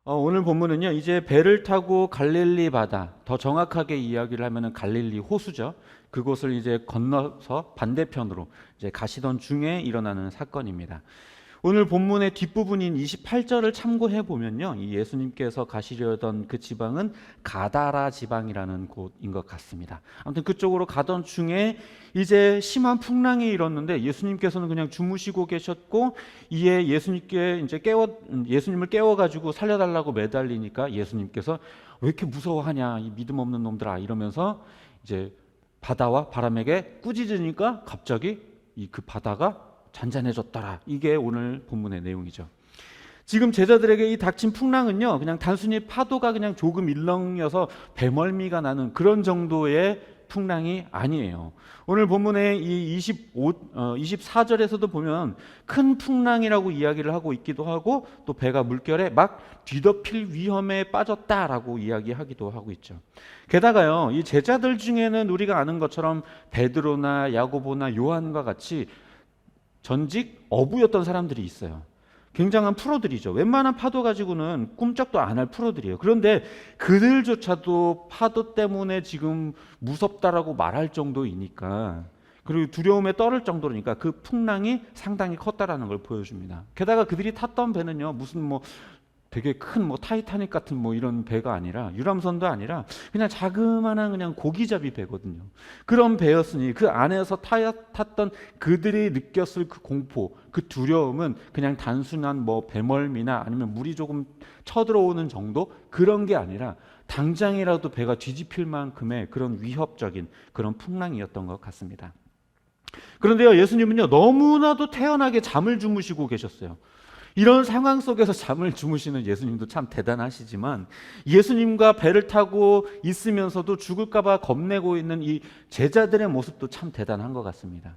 오늘 본문은요, 이제 배를 타고 갈릴리 바다, 더 정확하게 이야기를 하면은 갈릴리 호수죠. 그곳을 이제 건너서 반대편으로 이제 가시던 중에 일어나는 사건입니다. 오늘 본문의 뒷부분인 28절을 참고해 보면요, 이 예수님께서 가시려던 그 지방은 가다라 지방이라는 곳인 것 같습니다. 아무튼 그쪽으로 가던 중에 이제 심한 풍랑이 일었는데 예수님께서는 그냥 주무시고 계셨고, 이에 예수님을 깨워가지고 살려달라고 매달리니까 예수님께서 왜 이렇게 무서워하냐 이 믿음 없는 놈들아 이러면서 이제 바다와 바람에게 꾸짖으니까 갑자기 그 바다가 잔잔해졌더라. 이게 오늘 본문의 내용이죠. 지금 제자들에게 이 닥친 풍랑은요, 그냥 단순히 파도가 그냥 조금 일렁여서 배멀미가 나는 그런 정도의 풍랑이 아니에요. 오늘 본문의 이 24절에서도 보면 큰 풍랑이라고 이야기를 하고 있기도 하고, 또 배가 물결에 막 뒤덮일 위험에 빠졌다라고 이야기하기도 하고 있죠. 게다가요, 이 제자들 중에는 우리가 아는 것처럼 베드로나 야고보나 요한과 같이 전직 어부였던 사람들이 있어요. 굉장한 프로들이죠. 웬만한 파도 가지고는 꿈쩍도 안 할 프로들이에요. 그런데 그들조차도 파도 때문에 지금 무섭다라고 말할 정도이니까, 그리고 두려움에 떨을 정도니까 그 풍랑이 상당히 컸다라는 걸 보여줍니다. 게다가 그들이 탔던 배는요, 무슨 되게 큰 타이타닉 같은 이런 배가 아니라, 유람선도 아니라 그냥 자그마한 그냥 고기잡이 배거든요. 그런 배였으니 그 안에서 탔던 그들이 느꼈을 그 공포, 그 두려움은 그냥 단순한 배멀미나 아니면 물이 조금 쳐들어오는 정도 그런 게 아니라 당장이라도 배가 뒤집힐 만큼의 그런 위협적인 그런 풍랑이었던 것 같습니다. 그런데요, 예수님은요, 너무나도 태연하게 잠을 주무시고 계셨어요. 이런 상황 속에서 잠을 주무시는 예수님도 참 대단하시지만, 예수님과 배를 타고 있으면서도 죽을까봐 겁내고 있는 이 제자들의 모습도 참 대단한 것 같습니다.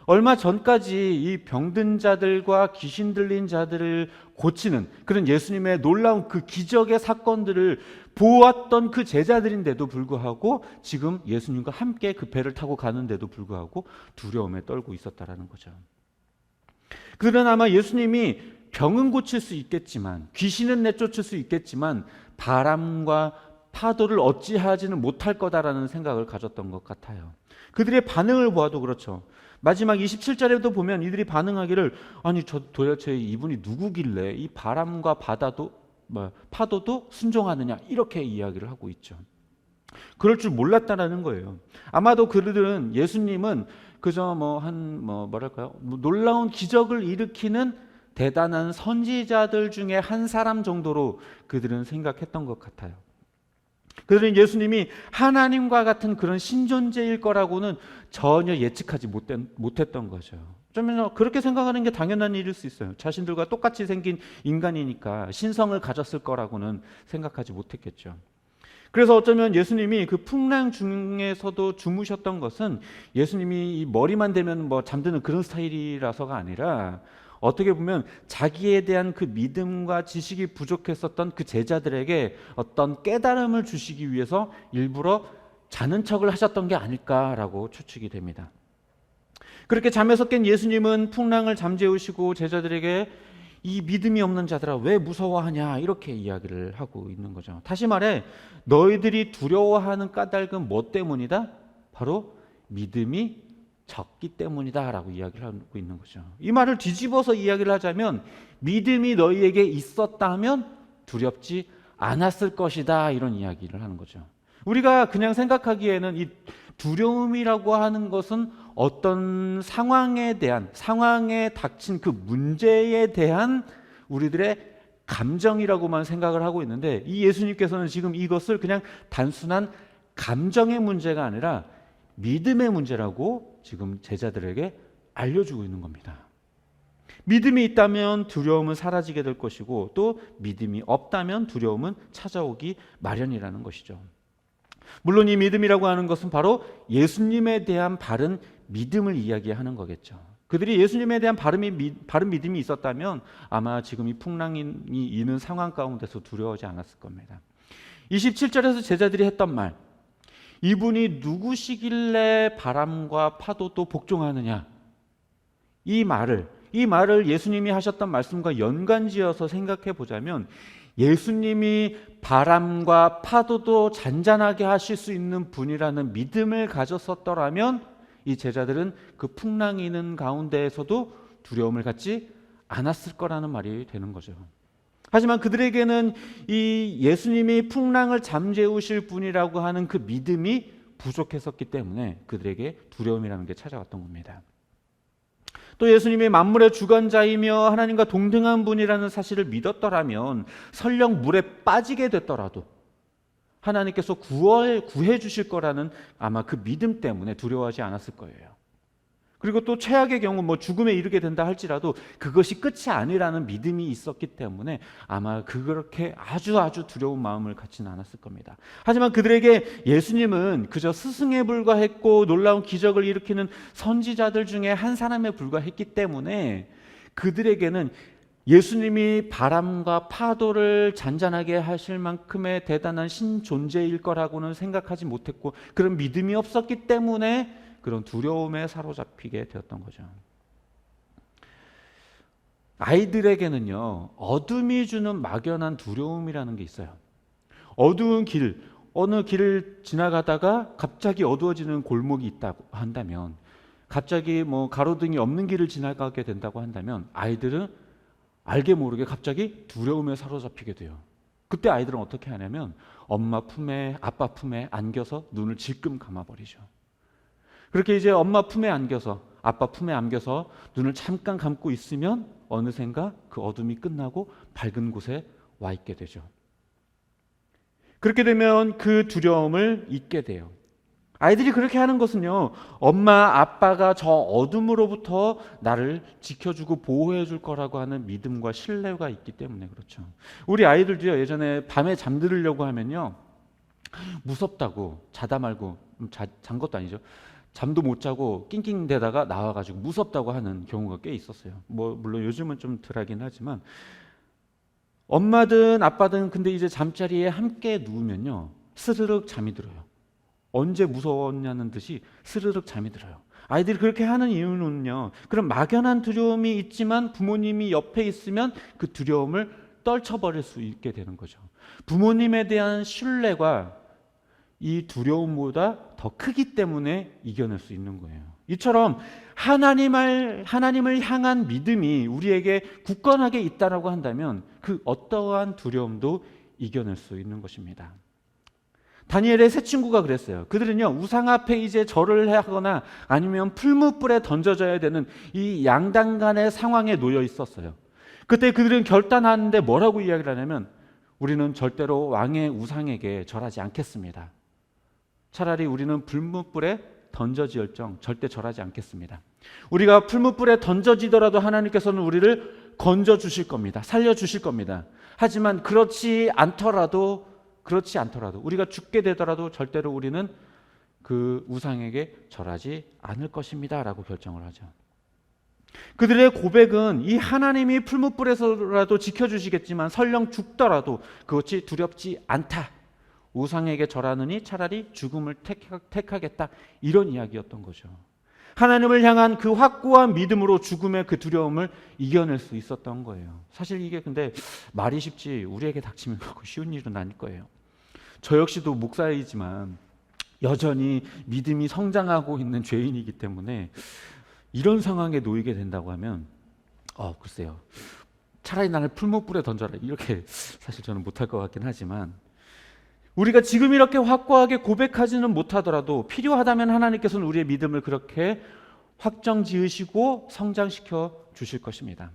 얼마 전까지 이 병든 자들과 귀신 들린 자들을 고치는 그런 예수님의 놀라운 그 기적의 사건들을 보았던 그 제자들인데도 불구하고 지금 예수님과 함께 그 배를 타고 가는데도 불구하고 두려움에 떨고 있었다라는 거죠. 그들은 아마 예수님이 병은 고칠 수 있겠지만, 귀신은 내쫓을 수 있겠지만 바람과 파도를 어찌하지는 못할 거다라는 생각을 가졌던 것 같아요. 그들의 반응을 보아도 그렇죠. 마지막 27절에도 보면 이들이 반응하기를, 아니 저 도대체 이분이 누구길래 이 바람과 파도도 순종하느냐, 이렇게 이야기를 하고 있죠. 그럴 줄 몰랐다라는 거예요. 아마도 그들은 예수님은 그저 놀라운 기적을 일으키는 대단한 선지자들 중에 한 사람 정도로 그들은 생각했던 것 같아요. 그들은 예수님이 하나님과 같은 그런 신존재일 거라고는 전혀 예측하지 못했던 거죠. 좀 그렇게 생각하는 게 당연한 일일 수 있어요. 자신들과 똑같이 생긴 인간이니까 신성을 가졌을 거라고는 생각하지 못했겠죠. 그래서 어쩌면 예수님이 그 풍랑 중에서도 주무셨던 것은 예수님이 머리만 대면 잠드는 그런 스타일이라서가 아니라, 어떻게 보면 자기에 대한 그 믿음과 지식이 부족했었던 그 제자들에게 어떤 깨달음을 주시기 위해서 일부러 자는 척을 하셨던 게 아닐까라고 추측이 됩니다. 그렇게 잠에서 깬 예수님은 풍랑을 잠재우시고 제자들에게 이 믿음이 없는 자들아 왜 무서워하냐, 이렇게 이야기를 하고 있는 거죠. 다시 말해, 너희들이 두려워하는 까닭은 뭐 때문이다? 바로 믿음이 적기 때문이다 라고 이야기를 하고 있는 거죠. 이 말을 뒤집어서 이야기를 하자면, 믿음이 너희에게 있었다면 두렵지 않았을 것이다, 이런 이야기를 하는 거죠. 우리가 그냥 생각하기에는 이 두려움이라고 하는 것은 어떤 상황에 닥친 그 문제에 대한 우리들의 감정이라고만 생각을 하고 있는데, 이 예수님께서는 지금 이것을 그냥 단순한 감정의 문제가 아니라 믿음의 문제라고 지금 제자들에게 알려주고 있는 겁니다. 믿음이 있다면 두려움은 사라지게 될 것이고, 또 믿음이 없다면 두려움은 찾아오기 마련이라는 것이죠. 물론 이 믿음이라고 하는 것은 바로 예수님에 대한 바른 믿음을 이야기하는 거겠죠. 그들이 예수님에 대한 바른 믿음이 있었다면 아마 지금 이 풍랑이 있는 상황 가운데서 두려워하지 않았을 겁니다. 27절에서 제자들이 했던 말, 이분이 누구시길래 바람과 파도도 복종하느냐, 이 말을 예수님이 하셨던 말씀과 연관지어서 생각해 보자면, 예수님이 바람과 파도도 잔잔하게 하실 수 있는 분이라는 믿음을 가졌었더라면 이 제자들은 그 풍랑이 있는 가운데에서도 두려움을 갖지 않았을 거라는 말이 되는 거죠. 하지만 그들에게는 이 예수님이 풍랑을 잠재우실 분이라고 하는 그 믿음이 부족했었기 때문에 그들에게 두려움이라는 게 찾아왔던 겁니다. 또 예수님이 만물의 주관자이며 하나님과 동등한 분이라는 사실을 믿었더라면 설령 물에 빠지게 됐더라도 하나님께서 구해 주실 거라는 아마 그 믿음 때문에 두려워하지 않았을 거예요. 그리고 또 최악의 경우 죽음에 이르게 된다 할지라도 그것이 끝이 아니라는 믿음이 있었기 때문에 아마 그렇게 아주 두려운 마음을 갖지는 않았을 겁니다. 하지만 그들에게 예수님은 그저 스승에 불과했고 놀라운 기적을 일으키는 선지자들 중에 한 사람에 불과했기 때문에 그들에게는 예수님이 바람과 파도를 잔잔하게 하실 만큼의 대단한 신존재일 거라고는 생각하지 못했고 그런 믿음이 없었기 때문에 그런 두려움에 사로잡히게 되었던 거죠. 아이들에게는요, 어둠이 주는 막연한 두려움이라는 게 있어요. 어두운 길, 어느 길을 지나가다가 갑자기 어두워지는 골목이 있다고 한다면, 갑자기 가로등이 없는 길을 지나가게 된다고 한다면 아이들은 알게 모르게 갑자기 두려움에 사로잡히게 돼요. 그때 아이들은 어떻게 하냐면 엄마 품에, 아빠 품에 안겨서 눈을 질끔 감아버리죠. 그렇게 이제 엄마 품에 안겨서, 아빠 품에 안겨서 눈을 잠깐 감고 있으면 어느샌가 그 어둠이 끝나고 밝은 곳에 와 있게 되죠. 그렇게 되면 그 두려움을 잊게 돼요. 아이들이 그렇게 하는 것은요, 엄마, 아빠가 저 어둠으로부터 나를 지켜주고 보호해 줄 거라고 하는 믿음과 신뢰가 있기 때문에 그렇죠. 우리 아이들도요, 예전에 밤에 잠들으려고 하면요, 무섭다고 자다 말고, 잔 것도 아니죠. 잠도 못 자고 낑낑대다가 나와가지고 무섭다고 하는 경우가 꽤 있었어요. 물론 요즘은 좀 덜하긴 하지만 엄마든 아빠든 근데 이제 잠자리에 함께 누우면요 스르륵 잠이 들어요. 언제 무서웠냐는 듯이 스르륵 잠이 들어요. 아이들이 그렇게 하는 이유는요, 그런 막연한 두려움이 있지만 부모님이 옆에 있으면 그 두려움을 떨쳐버릴 수 있게 되는 거죠. 부모님에 대한 신뢰가 이 두려움보다 더 크기 때문에 이겨낼 수 있는 거예요. 이처럼 하나님을 향한 믿음이 우리에게 굳건하게 있다라고 한다면 그 어떠한 두려움도 이겨낼 수 있는 것입니다. 다니엘의 세 친구가 그랬어요. 그들은요, 우상 앞에 이제 절을 하거나 아니면 풀무불에 던져져야 되는 이 양단간의 상황에 놓여 있었어요. 그때 그들은 결단하는데 뭐라고 이야기를 하냐면 우리는 절대로 왕의 우상에게 절하지 않겠습니다. 차라리 우리는 풀무불에 던져지을정 절대 절하지 않겠습니다. 우리가 풀무불에 던져지더라도 하나님께서는 우리를 건져 주실 겁니다. 살려 주실 겁니다. 하지만 그렇지 않더라도 우리가 죽게 되더라도 절대로 우리는 그 우상에게 절하지 않을 것입니다 라고 결정을 하죠. 그들의 고백은 이 하나님이 풀무불에서라도 지켜주시겠지만 설령 죽더라도 그것이 두렵지 않다. 우상에게 절하느니 차라리 죽음을 택하겠다. 이런 이야기였던 거죠. 하나님을 향한 그 확고한 믿음으로 죽음의 그 두려움을 이겨낼 수 있었던 거예요. 사실 이게 근데 말이 쉽지 우리에게 닥치면 쉬운 일은 아닐 거예요. 저 역시도 목사이지만 여전히 믿음이 성장하고 있는 죄인이기 때문에 이런 상황에 놓이게 된다고 하면 글쎄요. 차라리 나를 풀무불에 던져라. 이렇게 사실 저는 못할 것 같긴 하지만 우리가 지금 이렇게 확고하게 고백하지는 못하더라도 필요하다면 하나님께서는 우리의 믿음을 그렇게 확정 지으시고 성장시켜 주실 것입니다.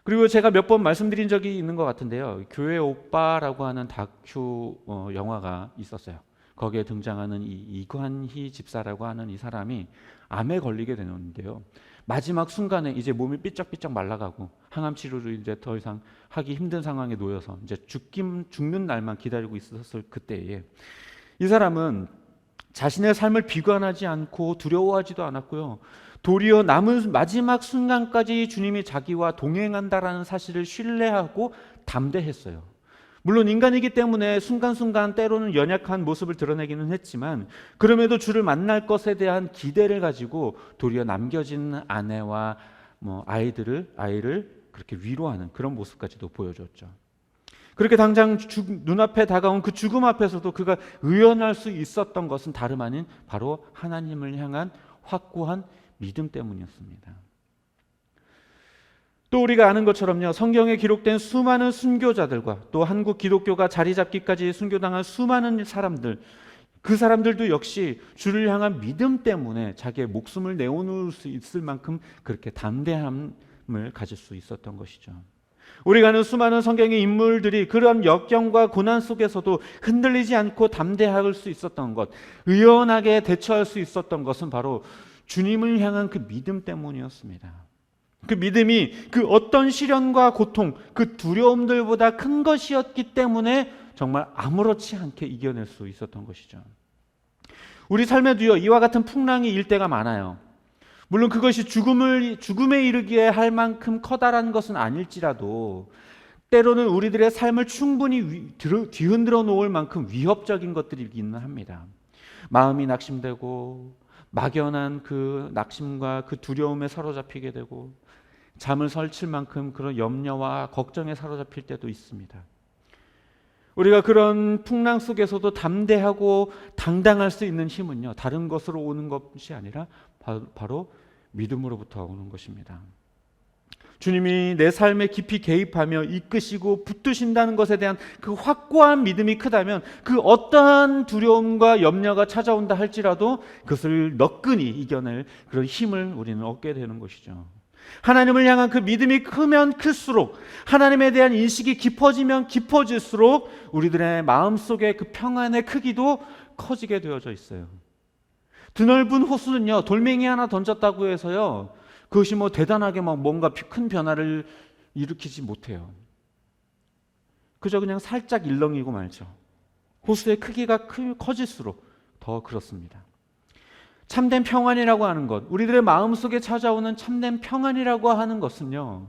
그리고 제가 몇 번 말씀드린 적이 있는 것 같은데요. 교회 오빠라고 하는 다큐 영화가 있었어요. 거기에 등장하는 이 이관희 집사라고 하는 이 사람이 암에 걸리게 되는데요. 마지막 순간에 이제 몸이 삐쩍삐쩍 말라가고 항암 치료를 이제 더 이상 하기 힘든 상황에 놓여서 이제 죽는 날만 기다리고 있었을 그때에 이 사람은 자신의 삶을 비관하지 않고 두려워하지도 않았고요. 도리어 남은 마지막 순간까지 주님이 자기와 동행한다라는 사실을 신뢰하고 담대했어요. 물론 인간이기 때문에 순간순간 때로는 연약한 모습을 드러내기는 했지만 그럼에도 주를 만날 것에 대한 기대를 가지고 도리어 남겨진 아내와 아이를 그렇게 위로하는 그런 모습까지도 보여줬죠. 그렇게 당장 눈앞에 다가온 그 죽음 앞에서도 그가 의연할 수 있었던 것은 다름 아닌 바로 하나님을 향한 확고한 믿음 때문이었습니다. 또 우리가 아는 것처럼요, 성경에 기록된 수많은 순교자들과 또 한국 기독교가 자리 잡기까지 순교당한 수많은 사람들, 그 사람들도 역시 주를 향한 믿음 때문에 자기의 목숨을 내어놓을 수 있을 만큼 그렇게 담대함을 가질 수 있었던 것이죠. 우리가 아는 수많은 성경의 인물들이 그런 역경과 고난 속에서도 흔들리지 않고 담대할 수 있었던 것, 의연하게 대처할 수 있었던 것은 바로 주님을 향한 그 믿음 때문이었습니다. 그 믿음이 그 어떤 시련과 고통, 그 두려움들보다 큰 것이었기 때문에 정말 아무렇지 않게 이겨낼 수 있었던 것이죠. 우리 삶에도요, 이와 같은 풍랑이 일 때가 많아요. 물론 그것이 죽음에 이르게 할 만큼 커다란 것은 아닐지라도 때로는 우리들의 삶을 충분히 뒤흔들어 놓을 만큼 위협적인 것들이기는 합니다. 마음이 낙심되고 막연한 그 낙심과 그 두려움에 사로잡히게 되고 잠을 설칠 만큼 그런 염려와 걱정에 사로잡힐 때도 있습니다. 우리가 그런 풍랑 속에서도 담대하고 당당할 수 있는 힘은요, 다른 것으로 오는 것이 아니라 바로 믿음으로부터 오는 것입니다. 주님이 내 삶에 깊이 개입하며 이끄시고 붙드신다는 것에 대한 그 확고한 믿음이 크다면 그 어떠한 두려움과 염려가 찾아온다 할지라도 그것을 너끈히 이겨낼 그런 힘을 우리는 얻게 되는 것이죠. 하나님을 향한 그 믿음이 크면 클수록, 하나님에 대한 인식이 깊어지면 깊어질수록 우리들의 마음속에 그 평안의 크기도 커지게 되어져 있어요. 드넓은 호수는요, 돌멩이 하나 던졌다고 해서요, 그것이 뭐 대단하게 막 뭔가 큰 변화를 일으키지 못해요. 그저 그냥 살짝 일렁이고 말죠. 호수의 크기가 커질수록 더 그렇습니다. 참된 평안이라고 하는 것, 우리들의 마음속에 찾아오는 참된 평안이라고 하는 것은요,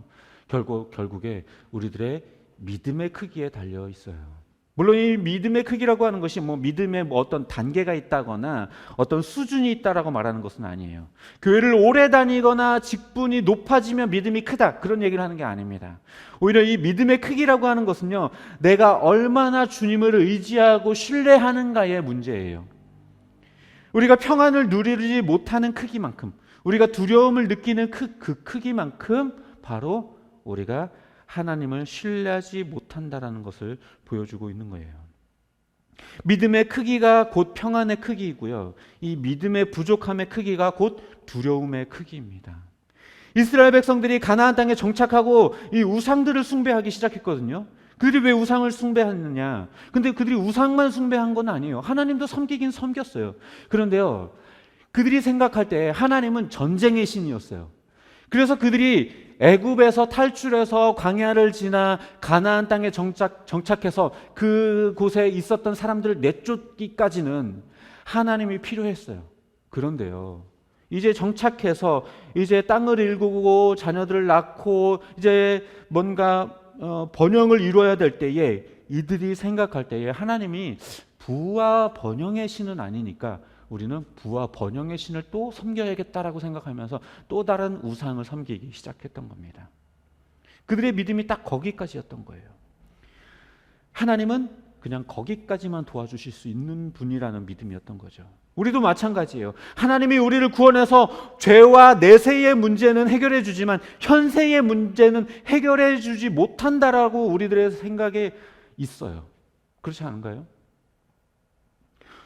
결국에 우리들의 믿음의 크기에 달려 있어요. 물론 이 믿음의 크기라고 하는 것이 뭐 믿음의 뭐 어떤 단계가 있다거나 어떤 수준이 있다라고 말하는 것은 아니에요. 교회를 오래 다니거나 직분이 높아지면 믿음이 크다, 그런 얘기를 하는 게 아닙니다. 오히려 이 믿음의 크기라고 하는 것은요, 내가 얼마나 주님을 의지하고 신뢰하는가의 문제예요. 우리가 평안을 누리지 못하는 크기만큼, 우리가 두려움을 느끼는 그 크기만큼 바로 우리가 하나님을 신뢰하지 못한다라는 것을 보여주고 있는 거예요. 믿음의 크기가 곧 평안의 크기이고요, 이 믿음의 부족함의 크기가 곧 두려움의 크기입니다. 이스라엘 백성들이 가나안 땅에 정착하고 이 우상들을 숭배하기 시작했거든요. 그들이 왜 우상을 숭배했느냐? 근데 그들이 우상만 숭배한 건 아니에요. 하나님도 섬기긴 섬겼어요. 그런데요, 그들이 생각할 때 하나님은 전쟁의 신이었어요. 그래서 그들이 애굽에서 탈출해서 광야를 지나 가나안 땅에 정착해서 그곳에 있었던 사람들을 내쫓기까지는 하나님이 필요했어요. 그런데요, 이제 정착해서 이제 땅을 일구고 자녀들을 낳고 이제 뭔가 번영을 이루어야 될 때에 이들이 생각할 때에 하나님이 부와 번영의 신은 아니니까 우리는 부와 번영의 신을 또 섬겨야겠다라고 생각하면서 또 다른 우상을 섬기기 시작했던 겁니다. 그들의 믿음이 딱 거기까지였던 거예요. 하나님은 그냥 거기까지만 도와주실 수 있는 분이라는 믿음이었던 거죠. 우리도 마찬가지예요. 하나님이 우리를 구원해서 죄와 내세의 문제는 해결해 주지만 현세의 문제는 해결해 주지 못한다라고 우리들의 생각에 있어요. 그렇지 않은가요?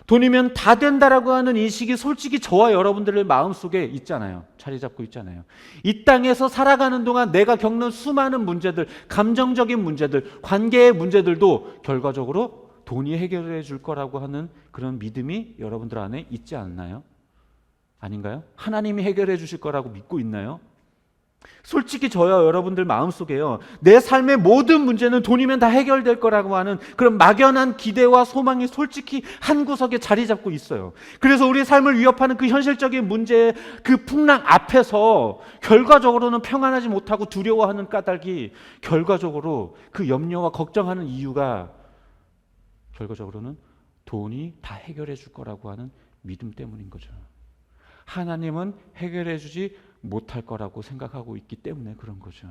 돈이면 다 된다라고 하는 인식이 솔직히 저와 여러분들의 마음속에 있잖아요. 자리 잡고 있잖아요. 이 땅에서 살아가는 동안 내가 겪는 수많은 문제들, 감정적인 문제들, 관계의 문제들도 결과적으로 돈이 해결해 줄 거라고 하는 그런 믿음이 여러분들 안에 있지 않나요? 아닌가요? 하나님이 해결해 주실 거라고 믿고 있나요? 솔직히 저와 여러분들 마음속에요, 내 삶의 모든 문제는 돈이면 다 해결될 거라고 하는 그런 막연한 기대와 소망이 솔직히 한 구석에 자리 잡고 있어요. 그래서 우리 삶을 위협하는 그 현실적인 문제의 그 풍랑 앞에서 결과적으로는 평안하지 못하고 두려워하는 까닭이, 결과적으로 그 염려와 걱정하는 이유가 결과적으로는 돈이 다 해결해 줄 거라고 하는 믿음 때문인 거죠. 하나님은 해결해 주지 못할 거라고 생각하고 있기 때문에 그런 거죠.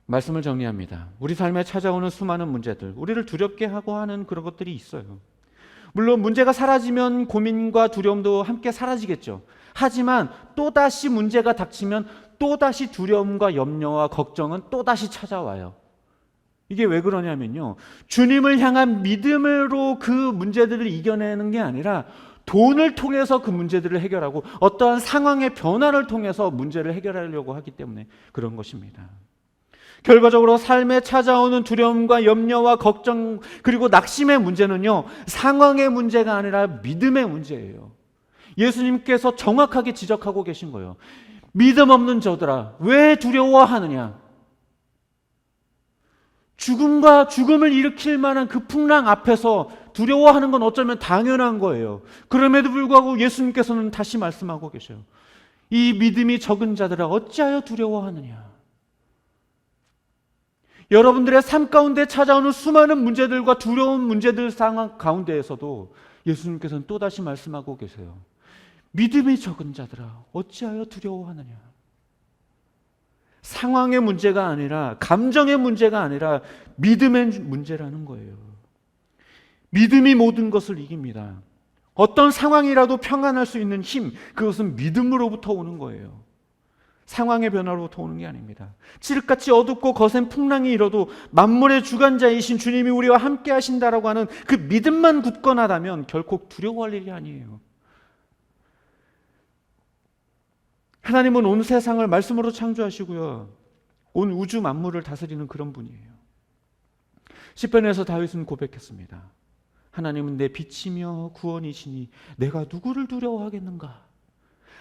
말씀을 정리합니다. 우리 삶에 찾아오는 수많은 문제들, 우리를 두렵게 하고 하는 그런 것들이 있어요. 물론 문제가 사라지면 고민과 두려움도 함께 사라지겠죠. 하지만 또다시 문제가 닥치면 또다시 두려움과 염려와 걱정은 또다시 찾아와요. 이게 왜 그러냐면요, 주님을 향한 믿음으로 그 문제들을 이겨내는 게 아니라 돈을 통해서 그 문제들을 해결하고 어떠한 상황의 변화를 통해서 문제를 해결하려고 하기 때문에 그런 것입니다. 결과적으로 삶에 찾아오는 두려움과 염려와 걱정 그리고 낙심의 문제는요, 상황의 문제가 아니라 믿음의 문제예요. 예수님께서 정확하게 지적하고 계신 거예요. 믿음 없는 저들아, 왜 두려워하느냐? 죽음과 죽음을 일으킬 만한 그 풍랑 앞에서 두려워하는 건 어쩌면 당연한 거예요. 그럼에도 불구하고 예수님께서는 다시 말씀하고 계셔요. 이 믿음이 적은 자들아, 어찌하여 두려워하느냐? 여러분들의 삶 가운데 찾아오는 수많은 문제들과 두려운 문제들 상황 가운데에서도 예수님께서는 또다시 말씀하고 계세요. 믿음이 적은 자들아, 어찌하여 두려워하느냐? 상황의 문제가 아니라, 감정의 문제가 아니라 믿음의 문제라는 거예요. 믿음이 모든 것을 이깁니다. 어떤 상황이라도 평안할 수 있는 힘, 그것은 믿음으로부터 오는 거예요. 상황의 변화로부터 오는 게 아닙니다. 칠흑같이 어둡고 거센 풍랑이 일어도 만물의 주관자이신 주님이 우리와 함께 하신다라고 하는 그 믿음만 굳건하다면 결코 두려워할 일이 아니에요. 하나님은 온 세상을 말씀으로 창조하시고요, 온 우주 만물을 다스리는 그런 분이에요. 시편에서 다윗은 고백했습니다. 하나님은 내 빛이며 구원이시니 내가 누구를 두려워하겠는가?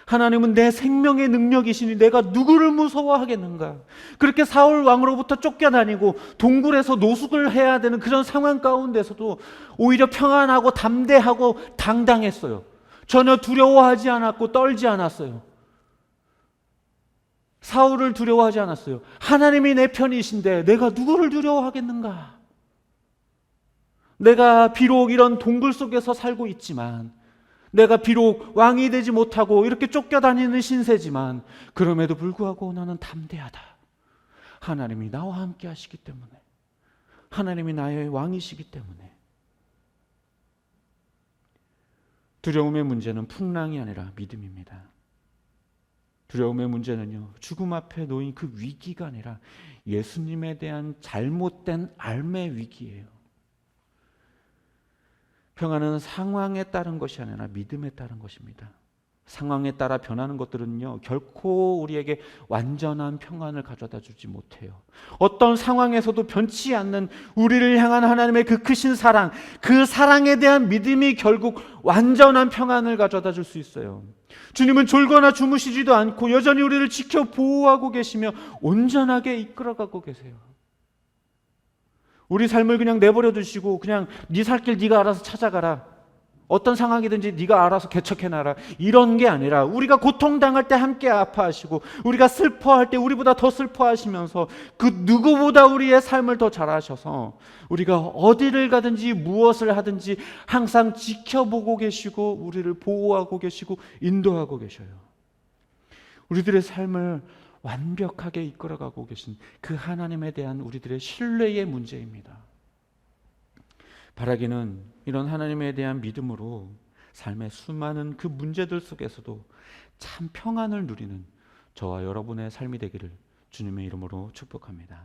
하나님은 내 생명의 능력이시니 내가 누구를 무서워하겠는가? 그렇게 사울 왕으로부터 쫓겨다니고 동굴에서 노숙을 해야 되는 그런 상황 가운데서도 오히려 평안하고 담대하고 당당했어요. 전혀 두려워하지 않았고 떨지 않았어요. 사울을 두려워하지 않았어요. 하나님이 내 편이신데 내가 누구를 두려워하겠는가? 내가 비록 이런 동굴 속에서 살고 있지만, 내가 비록 왕이 되지 못하고 이렇게 쫓겨다니는 신세지만, 그럼에도 불구하고 나는 담대하다. 하나님이 나와 함께 하시기 때문에, 하나님이 나의 왕이시기 때문에. 두려움의 문제는 풍랑이 아니라 믿음입니다. 두려움의 문제는요, 죽음 앞에 놓인 그 위기가 아니라 예수님에 대한 잘못된 알매 위기예요. 평안은 상황에 따른 것이 아니라 믿음에 따른 것입니다. 상황에 따라 변하는 것들은요, 결코 우리에게 완전한 평안을 가져다 주지 못해요. 어떤 상황에서도 변치 않는 우리를 향한 하나님의 그 크신 사랑, 그 사랑에 대한 믿음이 결국 완전한 평안을 가져다 줄 수 있어요. 주님은 졸거나 주무시지도 않고 여전히 우리를 지켜 보호하고 계시며 온전하게 이끌어가고 계세요. 우리 삶을 그냥 내버려 두시고 그냥 네 살 길 네가 알아서 찾아가라, 어떤 상황이든지 네가 알아서 개척해놔라, 이런 게 아니라 우리가 고통당할 때 함께 아파하시고 우리가 슬퍼할 때 우리보다 더 슬퍼하시면서 그 누구보다 우리의 삶을 더 잘 아셔서 우리가 어디를 가든지 무엇을 하든지 항상 지켜보고 계시고 우리를 보호하고 계시고 인도하고 계셔요. 우리들의 삶을 완벽하게 이끌어가고 계신 그 하나님에 대한 우리들의 신뢰의 문제입니다. 바라기는 이런 하나님에 대한 믿음으로 삶의 수많은 그 문제들 속에서도 참 평안을 누리는 저와 여러분의 삶이 되기를 주님의 이름으로 축복합니다.